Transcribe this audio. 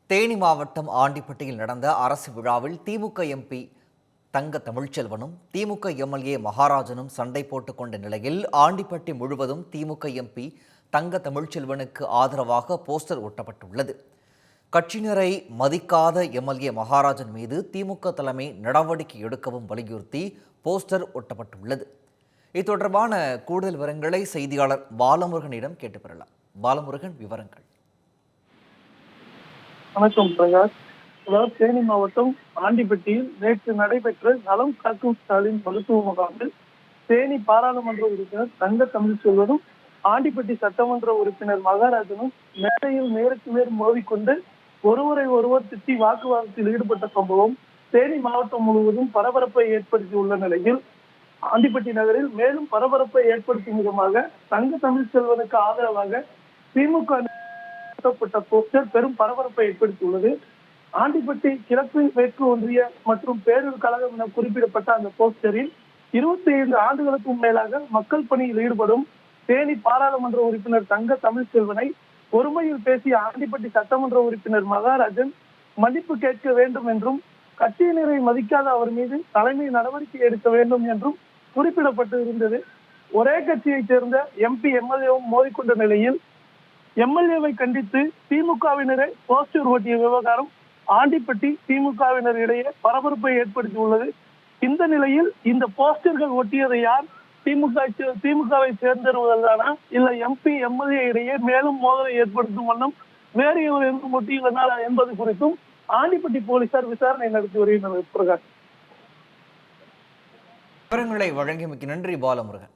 தேனி மாவட்டம் ஆண்டிப்பட்டியில் நடந்த அரசு விழாவில் திமுக எம்பி தங்க தமிழ்ச்செல்வனும் திமுக எம்எல்ஏ மகாராஜனும் சண்டை போட்டுக் கொண்ட நிலையில் ஆண்டிப்பட்டி முழுவதும் திமுக எம்பி தங்க தமிழ்ச்செல்வனுக்கு ஆதரவாக போஸ்டர் ஒட்டப்பட்டுள்ளது. கட்சியினரை மதிக்காத எம்எல்ஏ மகாராஜன் மீது திமுக தலைமை நடவடிக்கை எடுக்கவும் வலியுறுத்தி போஸ்டர் ஒட்டப்பட்டுள்ளது. இது தொடர்பான கூடுதல் விவரங்களை செய்தியாளர் பாலமுருகனிடம் கேட்டு பெறலாம். பாலமுருகன், விவரங்கள். வணக்கம் பிரகாஷ். அதாவது தேனி மாவட்டம் ஆண்டிப்பட்டியில் நேற்று நடைபெற்ற நலம் காக்கும் ஸ்டாலின் மருத்துவ முகாமில் தேனி பாராளுமன்ற உறுப்பினர் தங்க தமிழ்ச்செல்வனும் ஆண்டிப்பட்டி சட்டமன்ற உறுப்பினர் மகாராஜனும் மேடையில் நேருக்கு நேர் மோதிக்கொண்டு ஒருவரை ஒருவர் திட்டி வாக்குவாதத்தில் ஈடுபட்ட சம்பவம் தேனி மாவட்டம் முழுவதும் பரபரப்பை ஏற்படுத்தியுள்ள நிலையில் ஆண்டிப்பட்டி நகரில் மேலும் பரபரப்பை ஏற்படுத்தும் விதமாக தங்க தமிழ்ச்செல்வனுக்கு ஆதரவாக திமுக போஸ்டர் பெரும் பரபரப்பை ஏற்படுத்தியுள்ளது. ஆண்டிப்பட்டி கிழக்கு மேற்கு ஒன்றிய மற்றும் பேரூர் கழகம் என குறிப்பிடப்பட்ட அந்த போஸ்டரில் 25 ஆண்டுகளுக்கும் மேலாக மக்கள் பணியில் ஈடுபடும் தேனி பாராளுமன்ற உறுப்பினர் தங்க தமிழ்ச்செல்வனை ஒருமையில் பேசிய ஆண்டிப்பட்டி சட்டமன்ற உறுப்பினர் மகாராஜன் மன்னிப்பு கேட்க வேண்டும் என்றும் கட்சியினரை மதிக்காத அவர் மீது தலைமை நடவடிக்கை எடுக்க வேண்டும் என்றும் குறிப்பிடப்பட்டு இருந்தது. ஒரே கட்சியைச் சேர்ந்த எம்பி எம்எல்ஏவும் மோதிக்கொண்ட நிலையில் எம்எல்ஏவை கண்டித்து திமுகவினரை போஸ்டர் ஓட்டிய விவகாரம் ஆண்டிப்பட்டி திமுகவினர் இடையே பரபரப்பை ஏற்படுத்தியுள்ளது. இந்த நிலையில் இந்த போஸ்டர்கள் ஒட்டியதை யார்? திமுகவை சேர்ந்தவர்கள்தானா, இல்ல எம்பி எம்எல்ஏ இடையே மேலும் மோதலை ஏற்படுத்தும் வண்ணம் வேறு எவரும் ஒட்டியுள்ளனாரா என்பது குறித்தும் ஆண்டிப்பட்டி போலீசார் விசாரணை நடத்தி வருகின்றனர். பிரகாஷ், விவரங்களை வழங்கியமைக்கு நன்றி பாலமுருகன்.